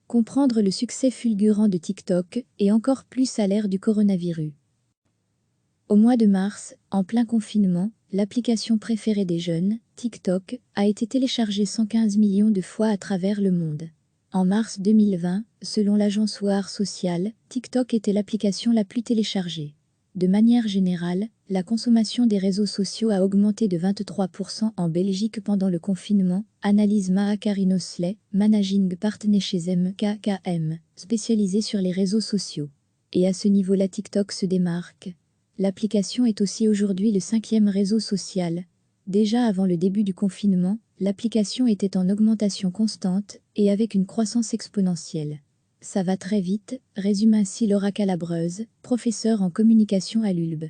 Comprendre le succès fulgurant de TikTok et encore plus à l'ère du coronavirus. Au mois de mars, en plein confinement, l'application préférée des jeunes, TikTok, a été téléchargée 115 millions de fois à travers le monde. En mars 2020, selon l'agence Wahar Social, TikTok était l'application la plus téléchargée. De manière générale, la consommation des réseaux sociaux a augmenté de 23% en Belgique pendant le confinement, analyse Maha Karinosley, Managing Partner chez MKKM, spécialisée sur les réseaux sociaux. Et à ce niveau-là, TikTok se démarque. L'application est aussi aujourd'hui le 5e réseau social. Déjà avant le début du confinement, l'application était en augmentation constante et avec une croissance exponentielle. Ça va très vite, résume ainsi Laura Calabreuse, professeure en communication à l'ULB.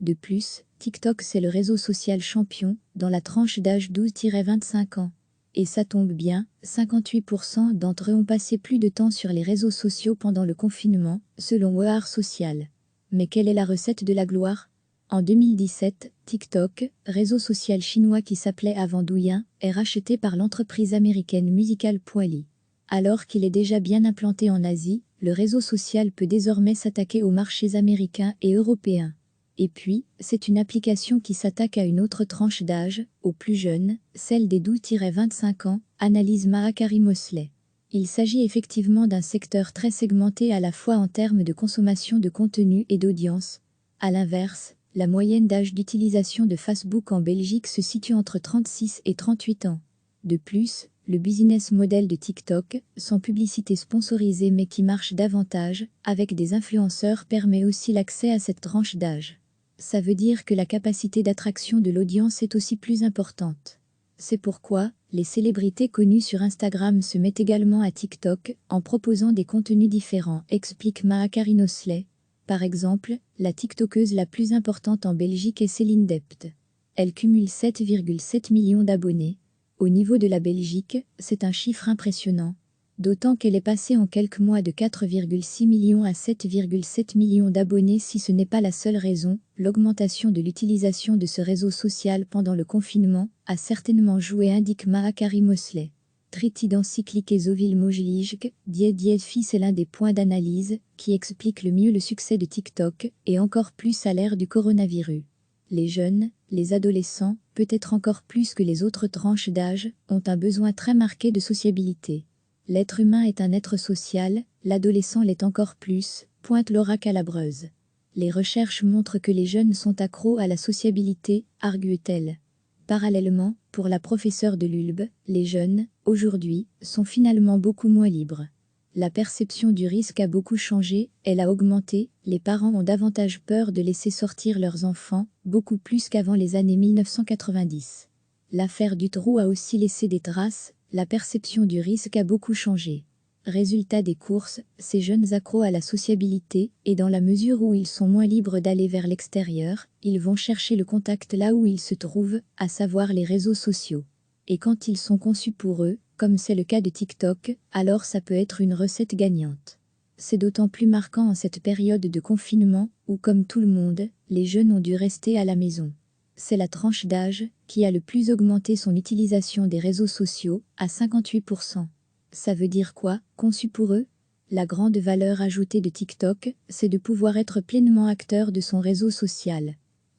De plus, TikTok c'est le réseau social champion dans la tranche d'âge 12-25 ans. Et ça tombe bien, 58% d'entre eux ont passé plus de temps sur les réseaux sociaux pendant le confinement, selon Wahar Social. Mais quelle est la recette de la gloire ? En 2017, TikTok, réseau social chinois qui s'appelait avant Douyin, est racheté par l'entreprise américaine Musical.ly. Alors qu'il est déjà bien implanté en Asie, le réseau social peut désormais s'attaquer aux marchés américains et européens. Et puis, c'est une application qui s'attaque à une autre tranche d'âge, aux plus jeunes, celle des 12-25 ans, analyse Maha Karimosley. Il s'agit effectivement d'un secteur très segmenté à la fois en termes de consommation de contenu et d'audience. À l'inverse, la moyenne d'âge d'utilisation de Facebook en Belgique se situe entre 36 et 38 ans. De plus, le business model de TikTok, sans publicité sponsorisée mais qui marche davantage, avec des influenceurs permet aussi l'accès à cette tranche d'âge. Ça veut dire que la capacité d'attraction de l'audience est aussi plus importante. C'est pourquoi, les célébrités connues sur Instagram se mettent également à TikTok, en proposant des contenus différents, explique Maha Karinosley. Par exemple, la TikTokeuse la plus importante en Belgique est Céline Dept. Elle cumule 7,7 millions d'abonnés. Au niveau de la Belgique, c'est un chiffre impressionnant. D'autant qu'elle est passée en quelques mois de 4,6 millions à 7,7 millions d'abonnés. Si ce n'est pas la seule raison, l'augmentation de l'utilisation de ce réseau social pendant le confinement a certainement joué, indique Maha Karimosley. Tritident cyclique ezovil mojlijk, fi c'est l'un des points d'analyse qui explique le mieux le succès de TikTok et encore plus à l'ère du coronavirus. Les jeunes, les adolescents, peut-être encore plus que les autres tranches d'âge, ont un besoin très marqué de sociabilité. L'être humain est un être social, l'adolescent l'est encore plus, pointe Laura Calabreuse. Les recherches montrent que les jeunes sont accros à la sociabilité, argue-t-elle. Parallèlement, pour la professeure de l'ULB, les jeunes, aujourd'hui, sont finalement beaucoup moins libres. La perception du risque a beaucoup changé, elle a augmenté, les parents ont davantage peur de laisser sortir leurs enfants, beaucoup plus qu'avant les années 1990. L'affaire Dutroux a aussi laissé des traces, la perception du risque a beaucoup changé. Résultat des courses, ces jeunes accros à la sociabilité, et dans la mesure où ils sont moins libres d'aller vers l'extérieur, ils vont chercher le contact là où ils se trouvent, à savoir les réseaux sociaux. Et quand ils sont conçus pour eux, comme c'est le cas de TikTok, alors ça peut être une recette gagnante. C'est d'autant plus marquant en cette période de confinement, où comme tout le monde, les jeunes ont dû rester à la maison. C'est la tranche d'âge qui a le plus augmenté son utilisation des réseaux sociaux, à 58%. Ça veut dire quoi, conçu pour eux ? La grande valeur ajoutée de TikTok, c'est de pouvoir être pleinement acteur de son réseau social.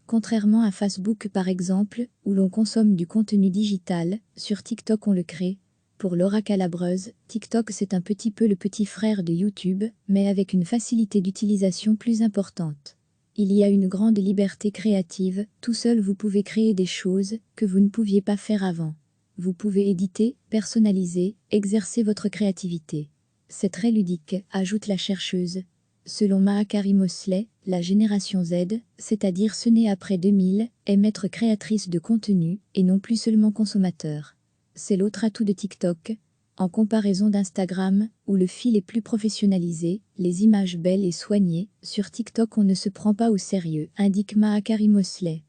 Contrairement à Facebook par exemple, où l'on consomme du contenu digital, sur TikTok on le crée. Pour Laura Calabreuse, TikTok c'est un petit peu le petit frère de YouTube, mais avec une facilité d'utilisation plus importante. Il y a une grande liberté créative, tout seul vous pouvez créer des choses que vous ne pouviez pas faire avant. Vous pouvez éditer, personnaliser, exercer votre créativité. C'est très ludique, ajoute la chercheuse. Selon Maha Karimosley, la génération Z, c'est-à-dire ceux nés après 2000, aime être créatrice de contenu et non plus seulement consommateur. C'est l'autre atout de TikTok. En comparaison d'Instagram, où le fil est plus professionnalisé, les images belles et soignées, sur TikTok on ne se prend pas au sérieux, indique Maha Karimosley.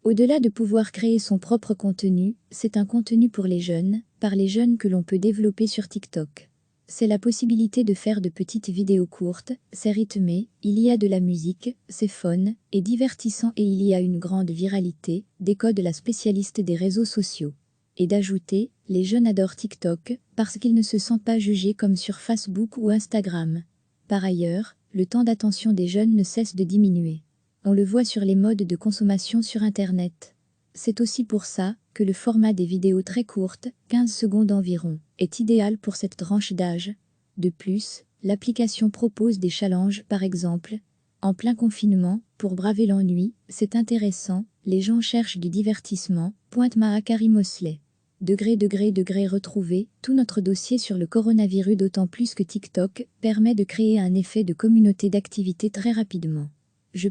Au-delà de pouvoir créer son propre contenu, c'est un contenu pour les jeunes, par les jeunes que l'on peut développer sur TikTok. C'est la possibilité de faire de petites vidéos courtes, c'est rythmé, il y a de la musique, c'est fun et divertissant et il y a une grande viralité, décode la spécialiste des réseaux sociaux. Et d'ajouter, les jeunes adorent TikTok, parce qu'ils ne se sentent pas jugés comme sur Facebook ou Instagram. Par ailleurs, le temps d'attention des jeunes ne cesse de diminuer. On le voit sur les modes de consommation sur Internet. C'est aussi pour ça que le format des vidéos très courtes, 15 secondes environ, est idéal pour cette tranche d'âge. De plus, l'application propose des challenges, par exemple. En plein confinement, pour braver l'ennui, c'est intéressant, les gens cherchent du divertissement, pointe Mahakari Mosley. Degré retrouvé, tout notre dossier sur le coronavirus, d'autant plus que TikTok permet de créer un effet de communauté d'activité très rapidement. Je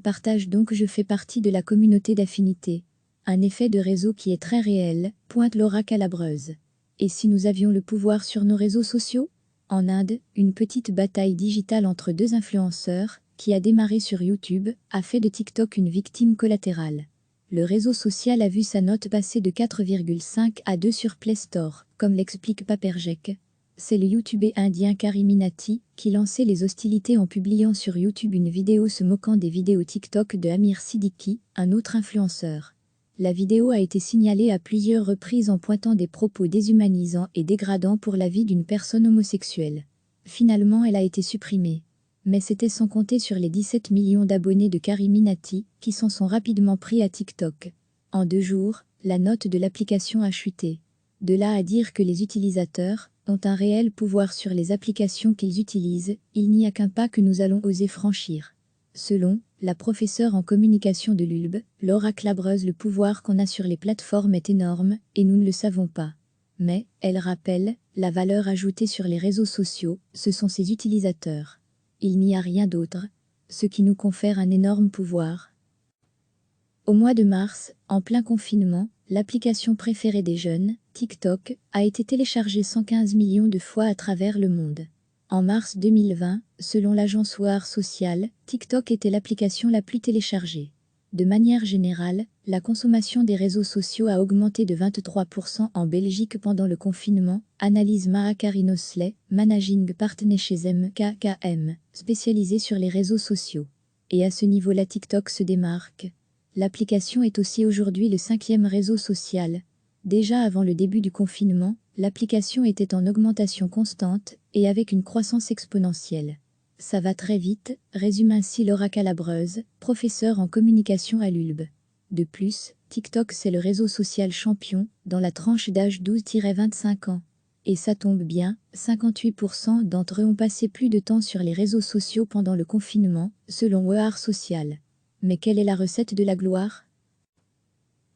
fais partie de la communauté d'affinité. Un effet de réseau qui est très réel, pointe Laura Calabreuse. Et si nous avions le pouvoir sur nos réseaux sociaux? En Inde, une petite bataille digitale entre deux influenceurs, qui a démarré sur YouTube, a fait de TikTok une victime collatérale. Le réseau social a vu sa note passer de 4,5 à 2 sur Play Store, comme l'explique Paperjek. C'est le youtubeur indien Kariminati qui lançait les hostilités en publiant sur YouTube une vidéo se moquant des vidéos TikTok de Amir Siddiqui, un autre influenceur. La vidéo a été signalée à plusieurs reprises en pointant des propos déshumanisants et dégradants pour la vie d'une personne homosexuelle. Finalement, elle a été supprimée. Mais c'était sans compter sur les 17 millions d'abonnés de Kariminati qui s'en sont rapidement pris à TikTok. En 2 jours, la note de l'application a chuté. De là à dire que les utilisateurs ont un réel pouvoir sur les applications qu'ils utilisent, il n'y a qu'un pas que nous allons oser franchir. Selon la professeure en communication de l'ULB, Laura Calabreuse, le pouvoir qu'on a sur les plateformes est énorme et nous ne le savons pas. Mais, elle rappelle, la valeur ajoutée sur les réseaux sociaux, ce sont ses utilisateurs. Il n'y a rien d'autre, ce qui nous confère un énorme pouvoir. Au mois de mars, en plein confinement, l'application préférée des jeunes, TikTok, a été téléchargée 115 millions de fois à travers le monde. En mars 2020, selon l'agence War Social, TikTok était l'application la plus téléchargée. De manière générale, la consommation des réseaux sociaux a augmenté de 23% en Belgique pendant le confinement, analyse Mahakari Mosley, Managing Partner chez MKKM, spécialisé sur les réseaux sociaux. Et à ce niveau-là, TikTok se démarque. L'application est aussi aujourd'hui le 5e réseau social. Déjà avant le début du confinement, l'application était en augmentation constante et avec une croissance exponentielle. Ça va très vite, résume ainsi Laura Calabreuse, professeure en communication à l'ULB. De plus, TikTok c'est le réseau social champion dans la tranche d'âge 12-25 ans. Et ça tombe bien, 58% d'entre eux ont passé plus de temps sur les réseaux sociaux pendant le confinement, selon War Social. Mais quelle est la recette de la gloire?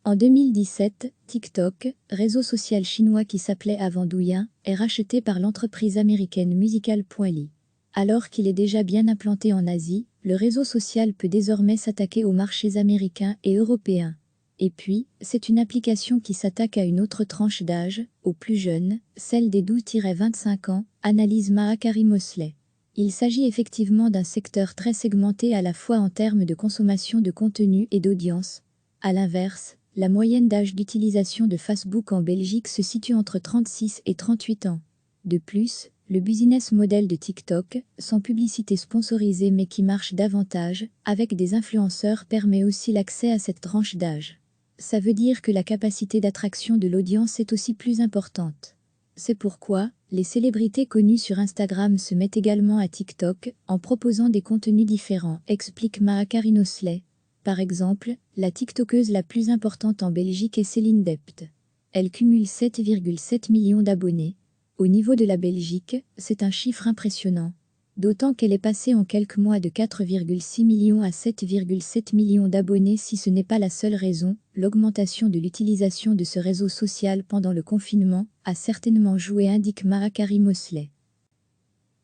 En 2017, TikTok, réseau social chinois qui s'appelait avant Douyin, est racheté par l'entreprise américaine Musical.ly. Alors qu'il est déjà bien implanté en Asie, le réseau social peut désormais s'attaquer aux marchés américains et européens. Et puis, c'est une application qui s'attaque à une autre tranche d'âge, aux plus jeunes, celle des 12-25 ans, analyse Mahakari Mosley. Il s'agit effectivement d'un secteur très segmenté à la fois en termes de consommation de contenu et d'audience. À l'inverse, la moyenne d'âge d'utilisation de Facebook en Belgique se situe entre 36 et 38 ans. De plus, le business model de TikTok, sans publicité sponsorisée mais qui marche davantage, avec des influenceurs permet aussi l'accès à cette tranche d'âge. Ça veut dire que la capacité d'attraction de l'audience est aussi plus importante. C'est pourquoi, les célébrités connues sur Instagram se mettent également à TikTok, en proposant des contenus différents, explique Mahakari Mosley. Par exemple, la TikTokeuse la plus importante en Belgique est Céline Dept. Elle cumule 7,7 millions d'abonnés. Au niveau de la Belgique, c'est un chiffre impressionnant. D'autant qu'elle est passée en quelques mois de 4,6 millions à 7,7 millions d'abonnés. Si ce n'est pas la seule raison, l'augmentation de l'utilisation de ce réseau social pendant le confinement a certainement joué, indique Mahakari Mosley.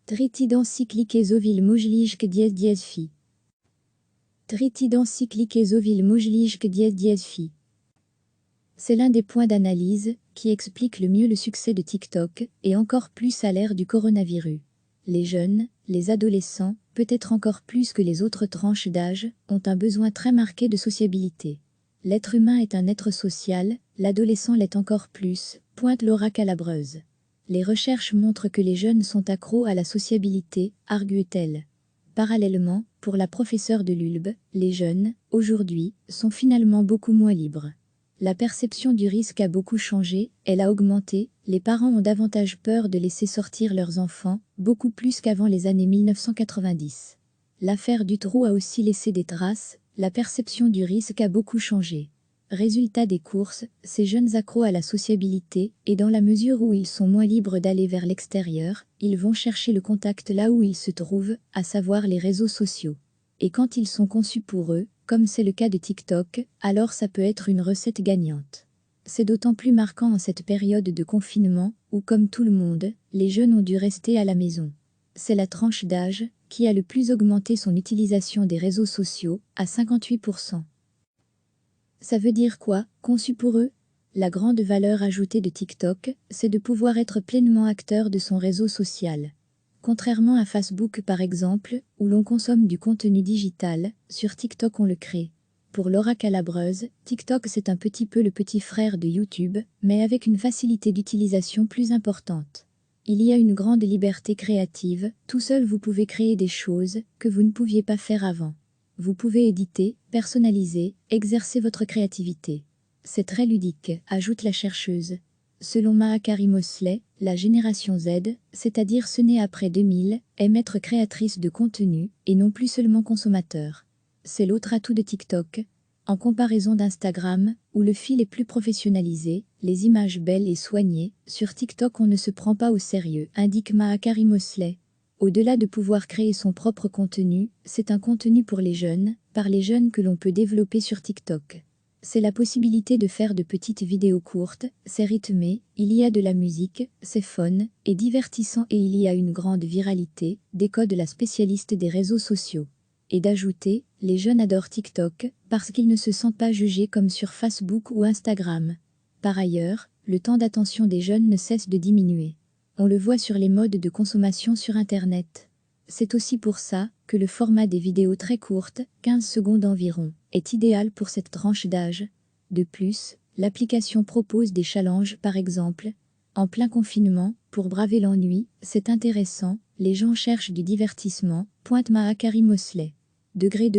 Tritident cyclique ezovil mojlijke diez fi. Tritident cyclique ezovil mojlijke diez fi. C'est l'un des points d'analyse qui explique le mieux le succès de TikTok et encore plus à l'ère du coronavirus. Les jeunes, les adolescents, peut-être encore plus que les autres tranches d'âge, ont un besoin très marqué de sociabilité. L'être humain est un être social, l'adolescent l'est encore plus, pointe Laura Calabreuse. Les recherches montrent que les jeunes sont accros à la sociabilité, argue-t-elle. Parallèlement, pour la professeure de l'ULB, les jeunes, aujourd'hui, sont finalement beaucoup moins libres. La perception du risque a beaucoup changé, elle a augmenté, les parents ont davantage peur de laisser sortir leurs enfants, beaucoup plus qu'avant les années 1990. L'affaire Dutroux a aussi laissé des traces, la perception du risque a beaucoup changé. Résultat des courses, ces jeunes accros à la sociabilité, et dans la mesure où ils sont moins libres d'aller vers l'extérieur, ils vont chercher le contact là où ils se trouvent, à savoir les réseaux sociaux. Et quand ils sont conçus pour eux, comme c'est le cas de TikTok, alors ça peut être une recette gagnante. C'est d'autant plus marquant en cette période de confinement, où comme tout le monde, les jeunes ont dû rester à la maison. C'est la tranche d'âge qui a le plus augmenté son utilisation des réseaux sociaux, à 58%. Ça veut dire quoi, conçu pour eux? La grande valeur ajoutée de TikTok, c'est de pouvoir être pleinement acteur de son réseau social. Contrairement à Facebook par exemple, où l'on consomme du contenu digital, sur TikTok on le crée. Pour Laura Calabreuse, TikTok c'est un petit peu le petit frère de YouTube, mais avec une facilité d'utilisation plus importante. Il y a une grande liberté créative, tout seul vous pouvez créer des choses que vous ne pouviez pas faire avant. Vous pouvez éditer, personnaliser, exercer votre créativité. C'est très ludique, ajoute la chercheuse. Selon Mahakari Mosley, la génération Z, c'est-à-dire ceux nés après 2000, aime être créatrice de contenu et non plus seulement consommateur. C'est l'autre atout de TikTok. En comparaison d'Instagram, où le fil est plus professionnalisé, les images belles et soignées, sur TikTok on ne se prend pas au sérieux, indique Mahakari Mosley. Au-delà de pouvoir créer son propre contenu, c'est un contenu pour les jeunes, par les jeunes que l'on peut développer sur TikTok. C'est la possibilité de faire de petites vidéos courtes, c'est rythmé, il y a de la musique, c'est fun et divertissant et il y a une grande viralité, décode la spécialiste des réseaux sociaux. Et d'ajouter, les jeunes adorent TikTok parce qu'ils ne se sentent pas jugés comme sur Facebook ou Instagram. Par ailleurs, le temps d'attention des jeunes ne cesse de diminuer. On le voit sur les modes de consommation sur Internet. C'est aussi pour ça que le format des vidéos très courtes, 15 secondes environ, est idéal pour cette tranche d'âge. De plus, l'application propose des challenges par exemple. En plein confinement, pour braver l'ennui, c'est intéressant, les gens cherchent du divertissement, pointe Mahakari Mosley. Degré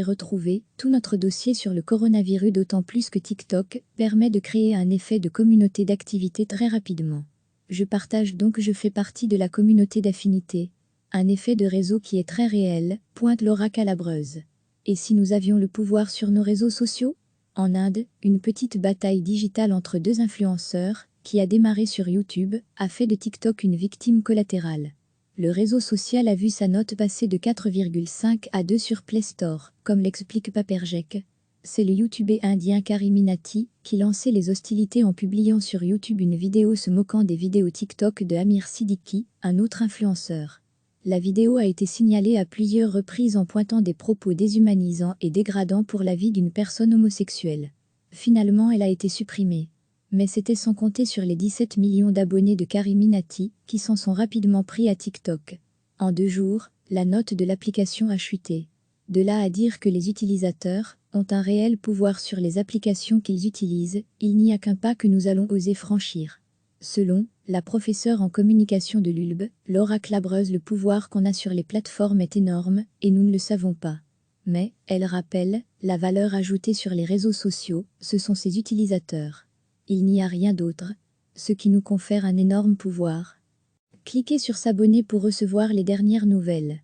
retrouver tout notre dossier sur le coronavirus d'autant plus que TikTok permet de créer un effet de communauté d'activité très rapidement. Je partage donc je fais partie de la communauté d'affinité. Un effet de réseau qui est très réel, pointe Laura Calabreuse. Et si nous avions le pouvoir sur nos réseaux sociaux? En Inde, une petite bataille digitale entre deux influenceurs, qui a démarré sur YouTube, a fait de TikTok une victime collatérale. Le réseau social a vu sa note passer de 4,5 à 2 sur Play Store, comme l'explique Paperjek. C'est le youtubeur indien Kariminati qui lançait les hostilités en publiant sur YouTube une vidéo se moquant des vidéos TikTok de Amir Siddiqui, un autre influenceur. La vidéo a été signalée à plusieurs reprises en pointant des propos déshumanisants et dégradants pour la vie d'une personne homosexuelle. Finalement, elle a été supprimée. Mais c'était sans compter sur les 17 millions d'abonnés de Kariminati qui s'en sont rapidement pris à TikTok. En 2 jours, la note de l'application a chuté. De là à dire que les utilisateurs ont un réel pouvoir sur les applications qu'ils utilisent, il n'y a qu'un pas que nous allons oser franchir. Selon la professeure en communication de l'ULB, Laura Calabreuse, le pouvoir qu'on a sur les plateformes est énorme et nous ne le savons pas. Mais, elle rappelle, la valeur ajoutée sur les réseaux sociaux, ce sont ses utilisateurs. Il n'y a rien d'autre, ce qui nous confère un énorme pouvoir. Cliquez sur s'abonner pour recevoir les dernières nouvelles.